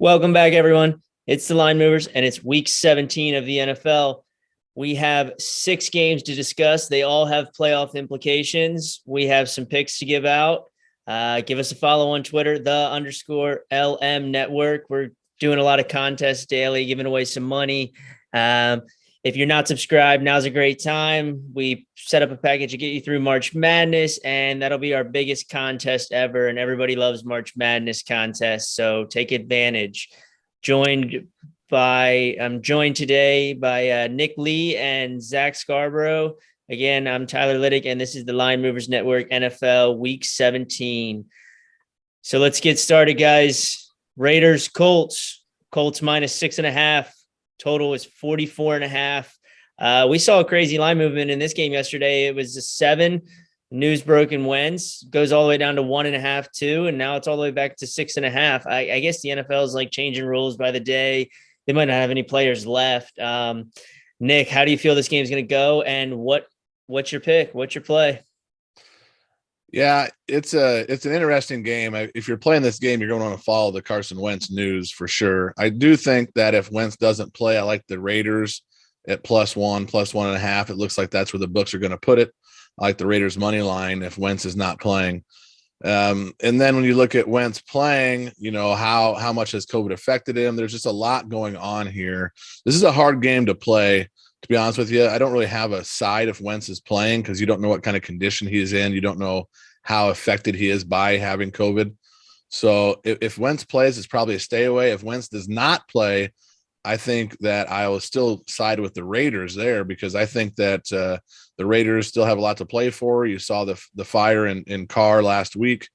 Welcome back, everyone. It's the Line Movers, and it's week 17 of the NFL. We have 6 games to discuss. They all have playoff implications. We have some picks to give out. Give us a follow on Twitter, _LM Network. We're doing a lot of contests daily, giving away some money. If you're not subscribed, now's a great time. We set up a package to get you through March Madness, and that'll be our biggest contest ever. And everybody loves March Madness contests, so take advantage. I'm joined today by Nick Lee and Zach Scarborough. Again, I'm Tyler Liddick, and this is the Line Movers Network NFL Week 17. So let's get started, guys. Raiders, Colts. Colts minus 6.5. Total is 44.5. We saw a crazy line movement in this game yesterday. It was a 7. News broke in Wentz, goes all the way down to 1.5, 2, and now it's all the way back to 6.5. I guess the NFL is like changing rules by the day. They might not have any players left. Nick, how do you feel this game is going to go? And what's your pick? What's your play? Yeah, it's an interesting game. If you're playing this game, you're going to want to follow the Carson Wentz news for sure. I do think that if Wentz doesn't play, I like the Raiders at +1, +1.5. It looks like that's where the books are going to put it. I like the Raiders money line if Wentz is not playing. And then when you look at Wentz playing, you know, how much has COVID affected him? There's just a lot going on here. This is a hard game to play. To be honest with you, I don't really have a side if Wentz is playing because you don't know what kind of condition he is in. You don't know how affected he is by having COVID. So if Wentz plays, it's probably a stay away. If Wentz does not play, I think that I will still side with the Raiders there because I think that the Raiders still have a lot to play for. You saw the fire in Carr last week,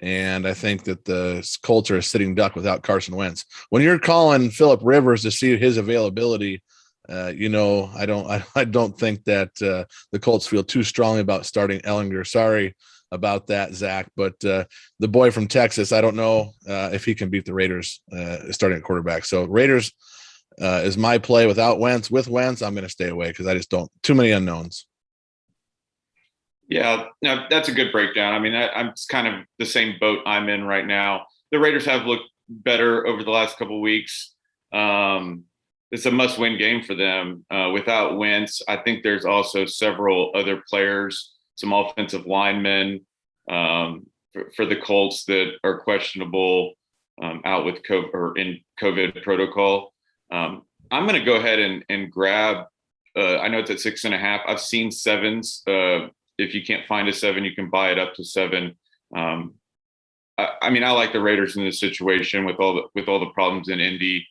and I think that the Colts are a sitting duck without Carson Wentz. When you're calling Phillip Rivers to see his availability, I don't think that the Colts feel too strongly about starting Ellinger. Sorry about that, Zach, but the boy from Texas, I don't know if he can beat the Raiders starting at quarterback. So Raiders is my play without Wentz. With Wentz, I'm going to stay away because I just don't – too many unknowns. Yeah, no, that's a good breakdown. I mean, I'm kind of the same boat I'm in right now. The Raiders have looked better over the last couple of weeks. It's a must-win game for them. Without Wentz, I think there's also several other players, some offensive linemen for the Colts that are questionable out with COVID or in COVID protocol. I'm going to go ahead and grab. I know it's at 6.5. I've seen 7s. If you can't find a 7, you can buy it up to 7. I mean, I like the Raiders in this situation with all the problems in Indy.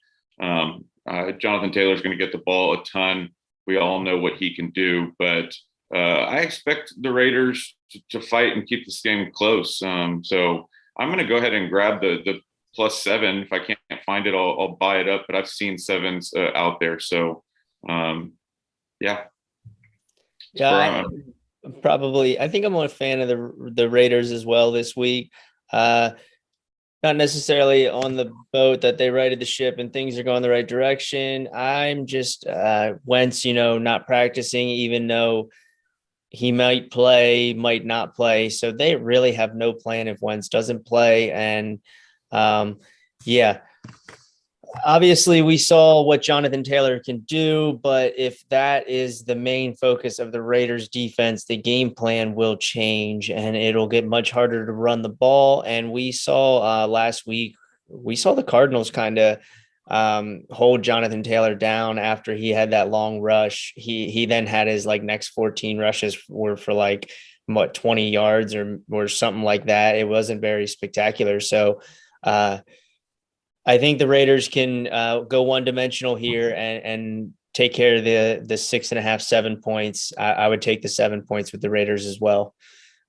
Jonathan Taylor's going to get the ball a ton. We all know what he can do, but I expect the Raiders to fight and keep this game close. So I'm going to go ahead and grab the +7. If I can't find it, I'll buy it up, but I've seen 7s out there. So yeah. Yeah, I think I'm a fan of the Raiders as well this week. Not necessarily on the boat that they righted the ship and things are going the right direction. I'm just Wentz, not practicing, even though he might play, might not play. So they really have no plan if Wentz doesn't play. And obviously we saw what Jonathan Taylor can do, but if that is the main focus of the Raiders defense, the game plan will change and it'll get much harder to run the ball. And we saw last week, the Cardinals kind of hold Jonathan Taylor down after he had that long rush. He then had his next 14 rushes were for 20 yards or something like that. It wasn't very spectacular. So I think the Raiders can go one-dimensional here and take care of the 6.5, 7 points. I would take the 7 points with the Raiders as well.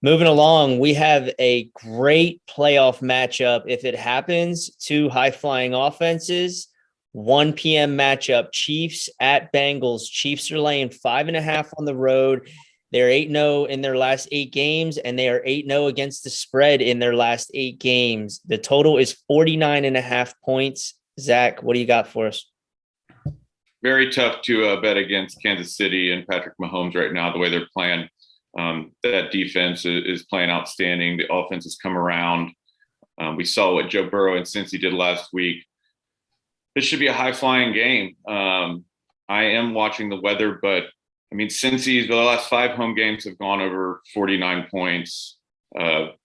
Moving along, we have a great playoff matchup. If it happens, 2 high-flying offenses, 1 p.m. matchup, Chiefs at Bengals. Chiefs are laying 5.5 on the road. They're 8-0 in their last 8 games, and they are 8-0 against the spread in their last 8 games. The total is 49.5 points. Zach, what do you got for us? Very tough to bet against Kansas City and Patrick Mahomes right now, the way they're playing. That defense is playing outstanding. The offense has come around. We saw what Joe Burrow and Cincy did last week. this should be a high flying game. I am watching the weather, but I mean, Cincy, the last 5 home games have gone over 49 points.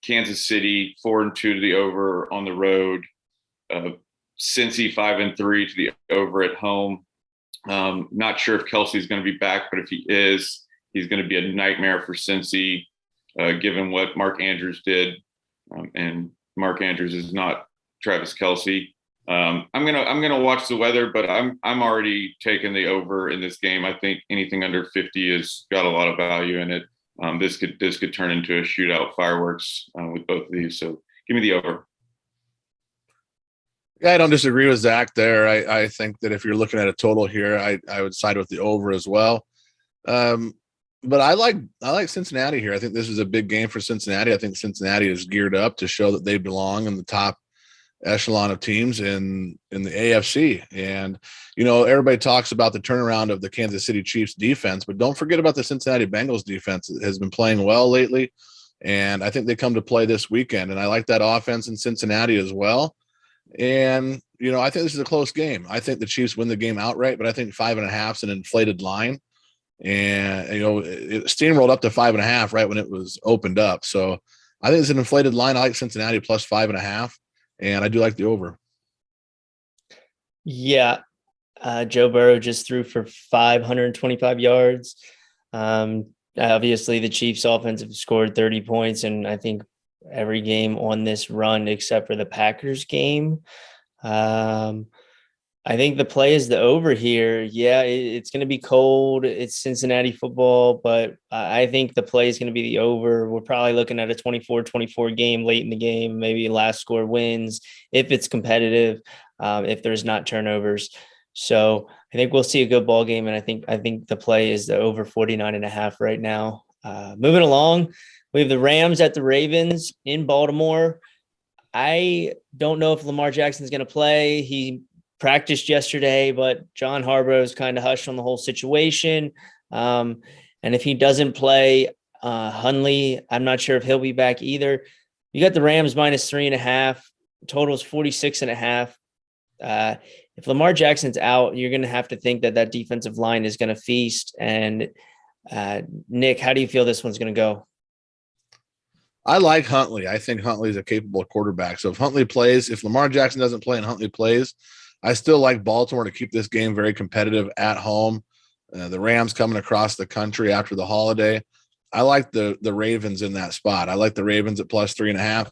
Kansas City 4-2 to the over on the road. Cincy 5-3 to the over at home. Not sure if Kelsey's going to be back, but if he is, he's going to be a nightmare for Cincy, given what Mark Andrews did. And Mark Andrews is not Travis Kelce. I'm gonna watch the weather, but I'm already taking the over in this game. I think anything under 50 has got a lot of value in it. This could turn into a shootout fireworks with both of these. So give me the over. Yeah, I don't disagree with Zach there. I think that if you're looking at a total here, I would side with the over as well. But I like Cincinnati here. I think this is a big game for Cincinnati. I think Cincinnati is geared up to show that they belong in the top echelon of teams in the AFC. And, everybody talks about the turnaround of the Kansas City Chiefs defense, but don't forget about the Cincinnati Bengals defense. It has been playing well lately. And I think they come to play this weekend. And I like that offense in Cincinnati as well. And, I think this is a close game. I think the Chiefs win the game outright, but I think 5.5 is an inflated line. And, it steamrolled up to 5.5 right when it was opened up. So I think it's an inflated line. I like Cincinnati plus 5.5. And I do like the over. Yeah. Joe Burrow just threw for 525 yards. Obviously, the Chiefs offense have scored 30 points, and I think every game on this run except for the Packers game. I think the play is the over here. Yeah, it's going to be cold. It's Cincinnati football, but I think the play is going to be the over. We're probably looking at a 24-24 game late in the game, maybe last score wins if it's competitive, if there's not turnovers. So I think we'll see a good ball game, and I think the play is the over 49.5 right now. Moving along, we have the Rams at the Ravens in Baltimore. I don't know if Lamar Jackson's going to play. He practiced yesterday, but John Harbaugh is kind of hushed on the whole situation. And if he doesn't play, Hundley, I'm not sure if he'll be back either. You got the Rams minus 3.5. Total is 46.5. If Lamar Jackson's out, you're going to have to think that defensive line is going to feast. And Nick, how do you feel this one's going to go? I like Huntley. I think Huntley is a capable quarterback. So if Huntley plays, if Lamar Jackson doesn't play and Huntley plays, I still like Baltimore to keep this game very competitive at home. The Rams coming across the country after the holiday. I like the Ravens in that spot. I like the Ravens at plus 3.5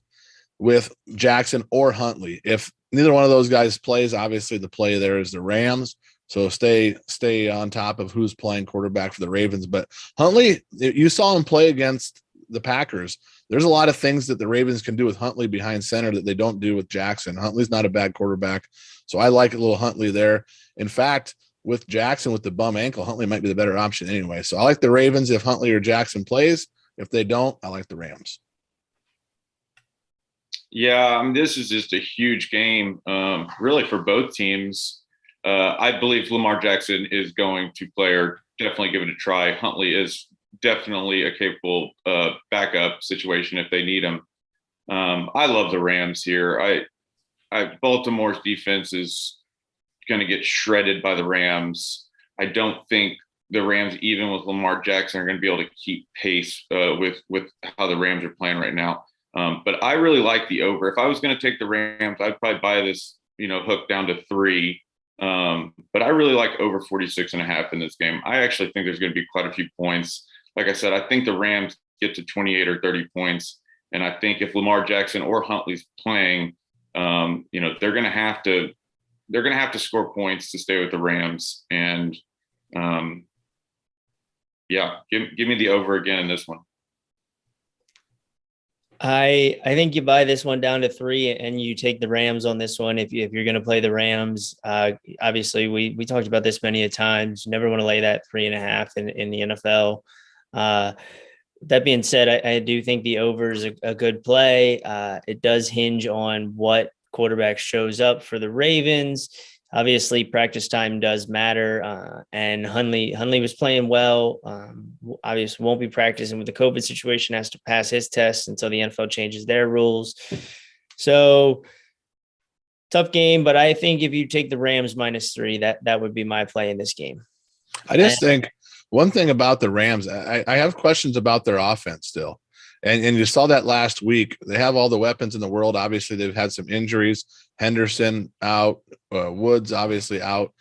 with Jackson or Huntley. If neither one of those guys plays, obviously the play there is the Rams. So stay on top of who's playing quarterback for the Ravens. But Huntley, you saw him play against the Packers. There's a lot of things that the Ravens can do with Huntley behind center that they don't do with Jackson. Huntley's not a bad quarterback. So I like a little Huntley there. In fact, with Jackson with the bum ankle, Huntley might be the better option anyway. So I like the Ravens if Huntley or Jackson plays. If they don't, I like the Rams. Yeah, I mean, this is just a huge game, really, for both teams. I believe Lamar Jackson is going to play or definitely give it a try. Huntley is definitely a capable backup situation if they need him. I love the Rams here. Baltimore's defense is going to get shredded by the Rams. I don't think the Rams, even with Lamar Jackson, are going to be able to keep pace with how the Rams are playing right now. But I really like the over. If I was going to take the Rams, I'd probably buy this, hook down to 3. But I really like over 46.5 in this game. I actually think there's going to be quite a few points. Like I said, I think the Rams get to 28 or 30 points. And I think if Lamar Jackson or Huntley's playing, they're going to have to score points to stay with the Rams. And give me the over again in this one. I think you buy this one down to 3 and you take the Rams on this one. If you're going to play the Rams, obviously we talked about this many a times. You never want to lay that 3.5 in the NFL. That being said, I do think the over is a good play. It does hinge on what quarterback shows up for the Ravens. Obviously, practice time does matter. And Hundley was playing well. Obviously, won't be practicing with the COVID situation, has to pass his test until the NFL changes their rules. So tough game, but I think if you take the Rams -3, that would be my play in this game. I just think one thing about the Rams, I have questions about their offense still. And you saw that last week. They have all the weapons in the world. Obviously, they've had some injuries. Henderson out, Woods obviously out.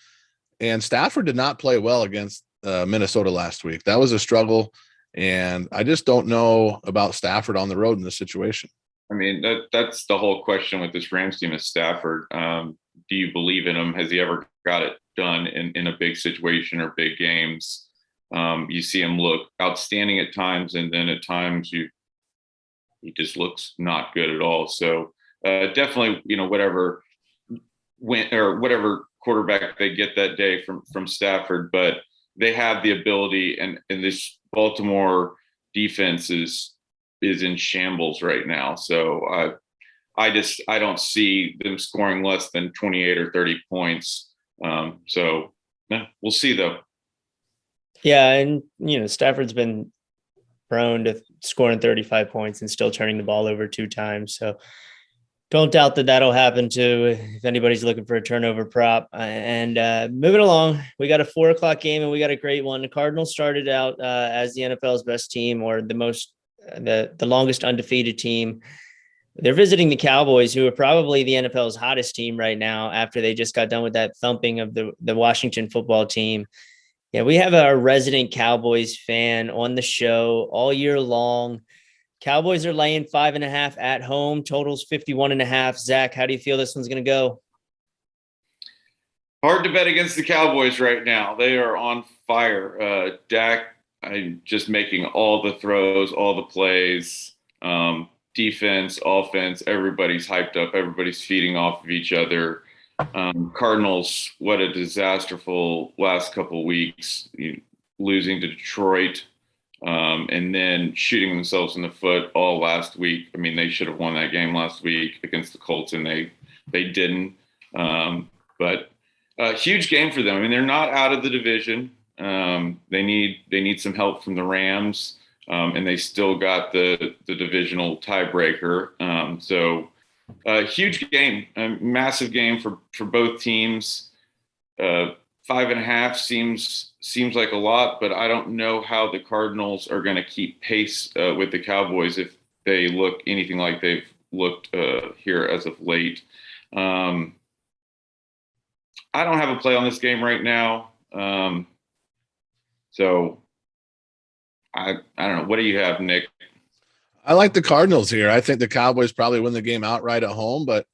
And Stafford did not play well against Minnesota last week. That was a struggle. And I just don't know about Stafford on the road in this situation. I mean, that's the whole question with this Rams team is Stafford. Do you believe in him? Has he ever got it done in a big situation or big games? You see him look outstanding at times, and then at times he just looks not good at all. So definitely, whatever quarterback they get that day from Stafford, but they have the ability, and this Baltimore defense is in shambles right now. So I don't see them scoring less than 28 or 30 points. So we'll see though. Yeah, and Stafford's been prone to scoring 35 points and still turning the ball over 2 times. So don't doubt that that'll happen too if anybody's looking for a turnover prop. And moving along, we got a 4:00 game and we got a great one. The Cardinals started out as the NFL's best team, or the longest undefeated team. They're visiting the Cowboys, who are probably the NFL's hottest team right now after they just got done with that thumping of the Washington football team. Yeah, we have our resident Cowboys fan on the show all year long. Cowboys are laying 5.5 at home. Totals 51.5. Zach, how do you feel this one's going to go? Hard to bet against the Cowboys right now. They are on fire. Dak, just making all the throws, all the plays, defense, offense. Everybody's hyped up. Everybody's feeding off of each other. Cardinals, what a disasterful last couple of weeks, losing to Detroit, and then shooting themselves in the foot all last week. I mean, they should have won that game last week against the Colts, and they didn't. But a huge game for them. I mean, they're not out of the division. They need some help from the Rams, and they still got the divisional tiebreaker. So a huge game, a massive game for both teams. 5.5 seems like a lot, but I don't know how the Cardinals are going to keep pace with the Cowboys if they look anything like they've looked here as of late. I don't have a play on this game right now, so I don't know. What do you have, Nick? I like the Cardinals here. I think the Cowboys probably win the game outright at home, but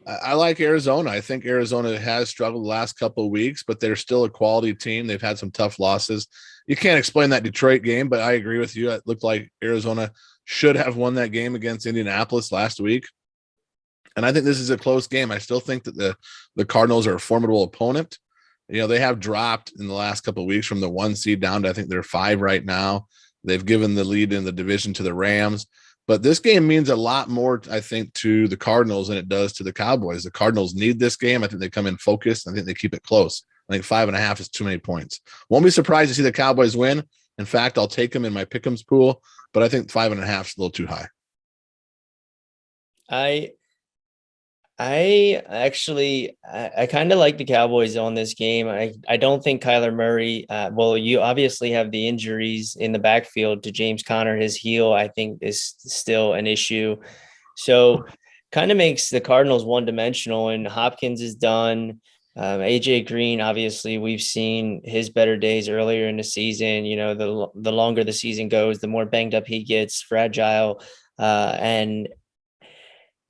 I like Arizona. I think Arizona has struggled the last couple of weeks, but they're still a quality team. They've had some tough losses. You can't explain that Detroit game, but I agree with you. It looked like Arizona should have won that game against Indianapolis last week. And I think this is a close game. I still think that the Cardinals are a formidable opponent. They have dropped in the last couple of weeks from the 1 seed down to, I think they're 5 right now. They've given the lead in the division to the Rams. But this game means a lot more, I think, to the Cardinals than it does to the Cowboys. The Cardinals need this game. I think they come in focused. I think they keep it close. I think 5.5 is too many points. Won't be surprised to see the Cowboys win. In fact, I'll take them in my pick'ems pool, but I think 5.5 is a little too high. I actually kind of like the Cowboys on this game. I don't think Kyler Murray, you obviously have the injuries in the backfield to James Conner. His heel, I think, is still an issue. So kind of makes the Cardinals one-dimensional, and Hopkins is done. AJ Green, obviously, we've seen his better days earlier in the season. The longer the season goes, the more banged up he gets, fragile, and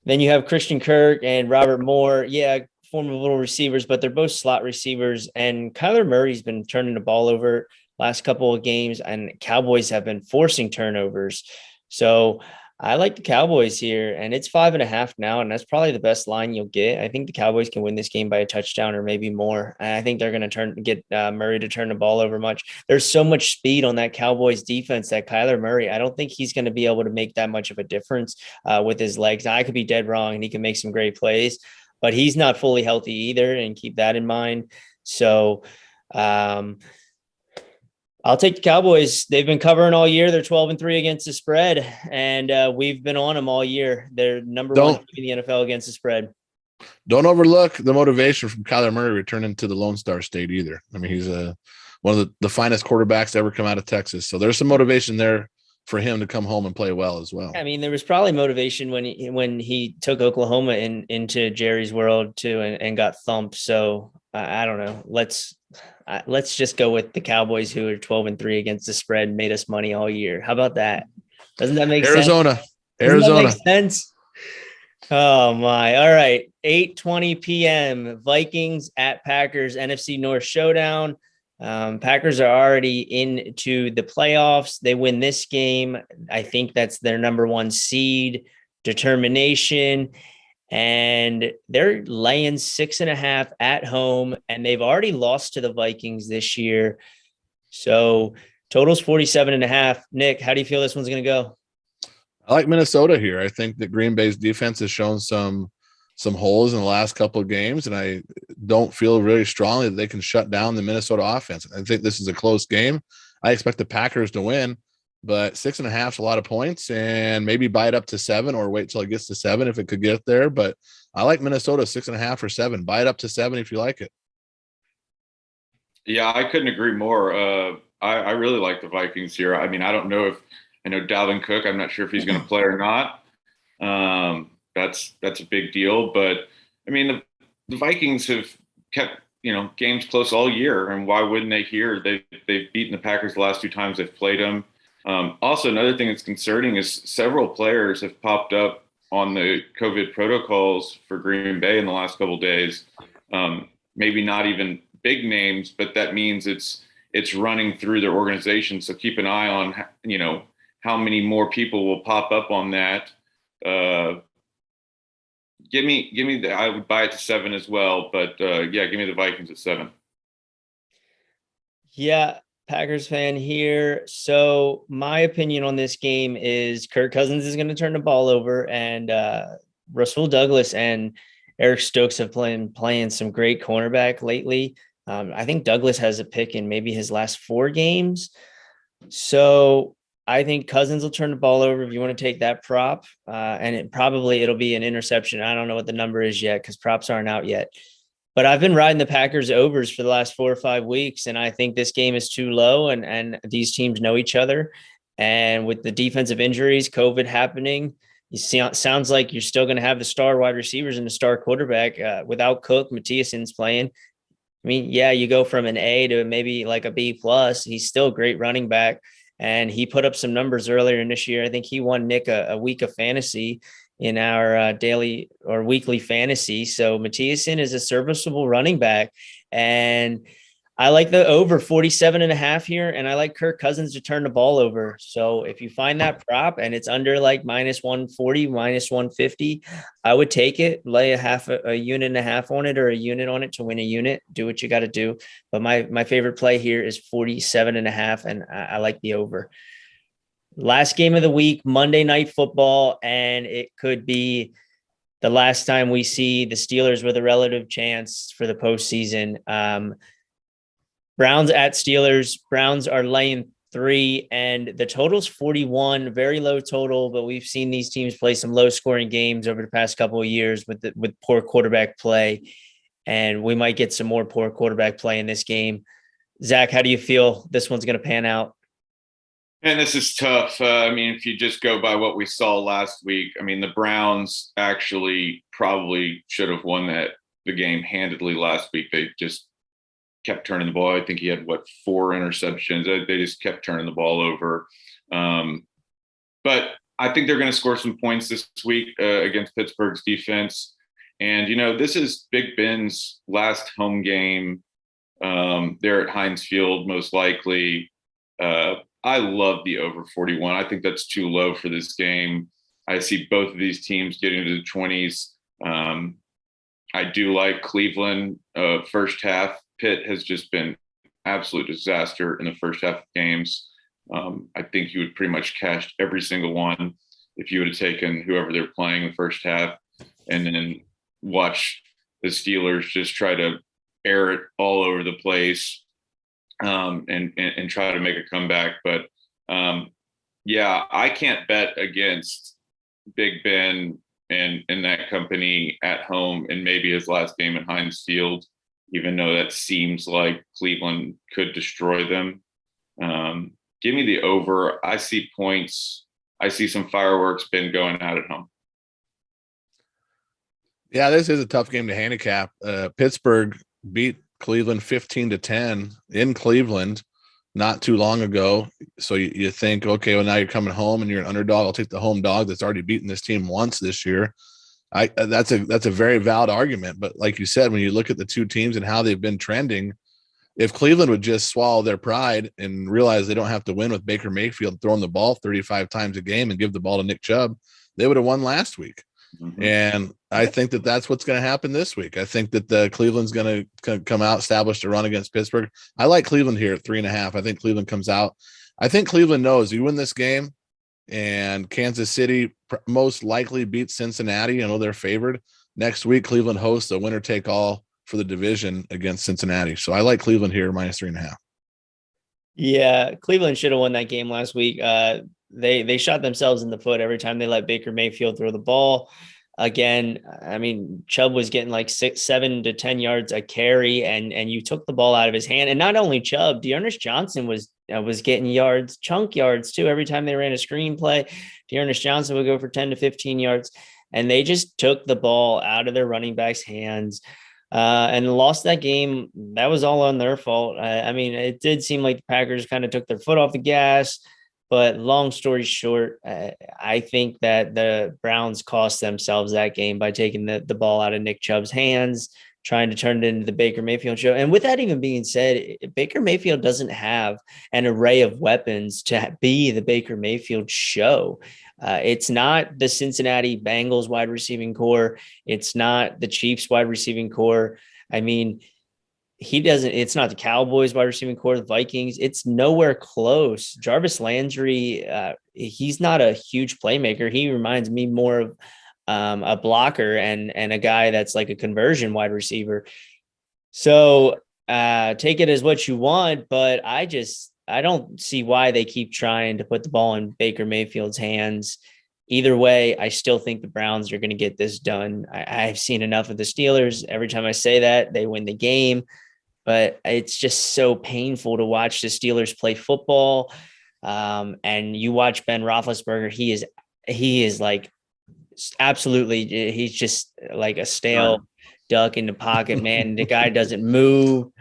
then you have Christian Kirk and Robert Moore. Yeah, formidable receivers, but they're both slot receivers. And Kyler Murray's been turning the ball over last couple of games, and Cowboys have been forcing turnovers. So I like the Cowboys here, and it's 5.5 now, and that's probably the best line you'll get. I think the Cowboys can win this game by a touchdown or maybe more. And I think they're going to get Murray to turn the ball over much. There's so much speed on that Cowboys defense that Kyler Murray, I don't think he's going to be able to make that much of a difference with his legs. Now, I could be dead wrong, and he can make some great plays, but he's not fully healthy either, and keep that in mind. So, I'll take the Cowboys. They've been covering all year. They're 12-3 against the spread, and we've been on them all year. They're number one in the NFL against the spread. Don't overlook the motivation from Kyler Murray returning to the Lone Star State either. I mean, he's one of the finest quarterbacks to ever come out of Texas. So there's some motivation there for him to come home and play well as well. I mean, there was probably motivation when he took Oklahoma into Jerry's world too and got thumped. So I don't know. Let's just go with the Cowboys, who are 12-3 against the spread, made us money all year. How about that? Doesn't that make Arizona. sense? Doesn't that make sense? Oh my. All right. 8:20 p.m. Vikings at Packers, NFC North showdown. Packers are already into the playoffs. They win this game. I think that's their number one seed, determination. And they're laying 6.5 at home, and they've already lost to the Vikings this year. So total's 47.5. Nick, how do you feel this one's going to go? I like Minnesota here. I think that Green Bay's defense has shown some holes in the last couple of games, and I don't feel really strongly that they can shut down the Minnesota offense. I think this is a close game. I expect the Packers to win, but 6.5 is a lot of points, and maybe buy it up to 7 or wait till it gets to 7 if it could get there. But I like Minnesota 6.5 or 7. Buy it up to 7 if you like it. Yeah, I couldn't agree more. I really like the Vikings here. I mean, I know Dalvin Cook. I'm not sure if he's going to play or not. That's a big deal. But I mean, the Vikings have kept games close all year, and why wouldn't they here? They've beaten the Packers the last 2 times they've played them. Also, another thing that's concerning is several players have popped up on the COVID protocols for Green Bay in the last couple of days. Maybe not even big names, but that means it's running through their organization. So keep an eye on how many more people will pop up on that. Give me I would buy it to 7 as well, but give me the Vikings at 7. Yeah, Packers fan here. So my opinion on this game is Kirk Cousins is going to turn the ball over, and Rasul Douglas and Eric Stokes have playing some great cornerback lately. I think Douglas has a pick in maybe his last 4 games. So I think Cousins will turn the ball over if you want to take that prop. And it'll be an interception. I don't know what the number is yet because props aren't out yet. But I've been riding the Packers overs for the last 4 or 5 weeks, and I think this game is too low, and these teams know each other. And with the defensive injuries, COVID happening, sounds like you're still going to have the star wide receivers and the star quarterback. Without Cook, Matthiason's playing. I mean, yeah, you go from an A to maybe like a B plus. He's still a great running back, and he put up some numbers earlier in this year. I think he won Nick a week of fantasy in our daily or weekly fantasy. So Matthiason is a serviceable running back, and I like the over 47.5 here, and I like Kirk Cousins to turn the ball over. So if you find that prop and it's under like -140, -150, I would take it, lay a unit and a half on it or a unit on it to win a unit. Do what you got to do. But my favorite play here is 47.5, and I like the over. Last game of the week, Monday Night Football, and it could be the last time we see the Steelers with a relative chance for the postseason. Browns at Steelers. Browns are laying 3, and the total's 41, very low total, but we've seen these teams play some low scoring games over the past couple of years with poor quarterback play, and we might get some more poor quarterback play in this game. Zach, how do you feel this one's going to pan out? And this is tough. I mean, if you just go by what we saw last week, I mean, the Browns actually probably should have won the game handedly last week. They just kept turning the ball. I think he had 4 interceptions. They just kept turning the ball over. But I think they're going to score some points this week against Pittsburgh's defense. And, this is Big Ben's last home game. They're at Heinz Field, most likely. I love the over 41. I think that's too low for this game. I see both of these teams getting into the 20s. I do like Cleveland first half. Pitt has just been absolute disaster in the first half of games. I think you would pretty much cashed every single one if you would have taken whoever they're playing in the first half and then watch the Steelers just try to air it all over the place and try to make a comeback. But I can't bet against Big Ben in that company at home and maybe his last game at Heinz Field, even though that seems like Cleveland could destroy them. Give me the over. I see points. I see some fireworks been going out at home. Yeah, this is a tough game to handicap. Pittsburgh beat Cleveland 15-10 in Cleveland not too long ago. So you think, okay, well, now you're coming home and you're an underdog. I'll take the home dog that's already beaten this team once this year. That's a very valid argument. But like you said, when you look at the two teams and how they've been trending, if Cleveland would just swallow their pride and realize they don't have to win with Baker Mayfield throwing the ball 35 times a game and give the ball to Nick Chubb, they would have won last week. Mm-hmm. And I think that that's what's going to happen this week. I think that the Cleveland's going to come out, establish a run against Pittsburgh. I like Cleveland here at 3.5. I think Cleveland comes out. I think Cleveland knows you win this game and Kansas City most likely beats Cincinnati. I know they're favored. Next week, Cleveland hosts a winner take all for the division against Cincinnati. So I like Cleveland here minus 3.5. Yeah, Cleveland should have won that game last week. They shot themselves in the foot every time they let Baker Mayfield throw the ball. Again, I mean, Chubb was getting like 7 to 10 yards a carry, and you took the ball out of his hand. And not only Chubb, Dearness Johnson was getting yards, chunk yards too. Every time they ran a screenplay, Dearness Johnson would go for 10 to 15 yards. And they just took the ball out of their running backs' hands and lost that game. That was all on their fault. I mean, it did seem like the Packers kind of took their foot off the gas. But long story short, I think that the Browns cost themselves that game by taking the ball out of Nick Chubb's hands, trying to turn it into the Baker Mayfield show. And with that even being said, Baker Mayfield doesn't have an array of weapons to be the Baker Mayfield show. It's not the Cincinnati Bengals wide receiving core. It's not the Chiefs wide receiving core. I mean, it's not the Cowboys wide receiving core, the Vikings. It's nowhere close. Jarvis Landry, he's not a huge playmaker. He reminds me more of a blocker and a guy that's like a conversion wide receiver. So take it as what you want, but I don't see why they keep trying to put the ball in Baker Mayfield's hands. Either way, I still think the Browns are going to get this done. I've seen enough of the Steelers. Every time I say that, they win the game. But it's just so painful to watch the Steelers play football. And you watch Ben Roethlisberger, he is like absolutely, he's just like a stale duck in the pocket, man. The guy doesn't move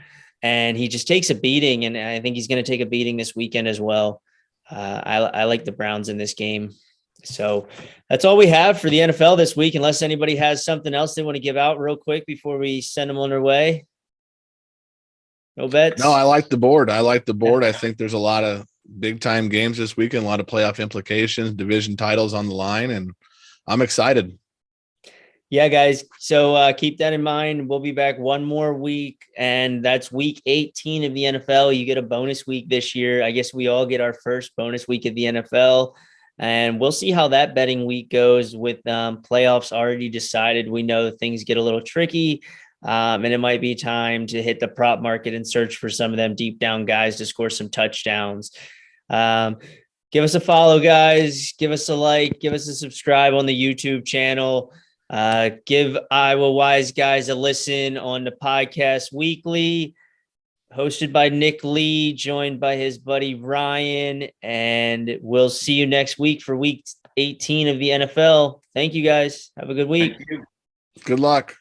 and he just takes a beating. And I think he's going to take a beating this weekend as well. I like the Browns in this game. So that's all we have for the NFL this week, unless anybody has something else they want to give out real quick before we send them on their way. No bets? No, I like the board. I think there's a lot of big time games this weekend, a lot of playoff implications, division titles on the line, and I'm excited. Yeah, guys. So keep that in mind. We'll be back one more week, and that's week 18 of the NFL. You get a bonus week this year. I guess we all get our first bonus week of the NFL, and we'll see how that betting week goes with playoffs already decided. We know things get a little tricky. And it might be time to hit the prop market and search for some of them deep down guys to score some touchdowns. Give us a follow, guys. Give us a like. Give us a subscribe on the YouTube channel. Give Iowa Wise Guys a listen on the podcast weekly, hosted by Nick Lee, joined by his buddy Ryan. And we'll see you next week for week 18 of the NFL. Thank you, guys. Have a good week. Good luck.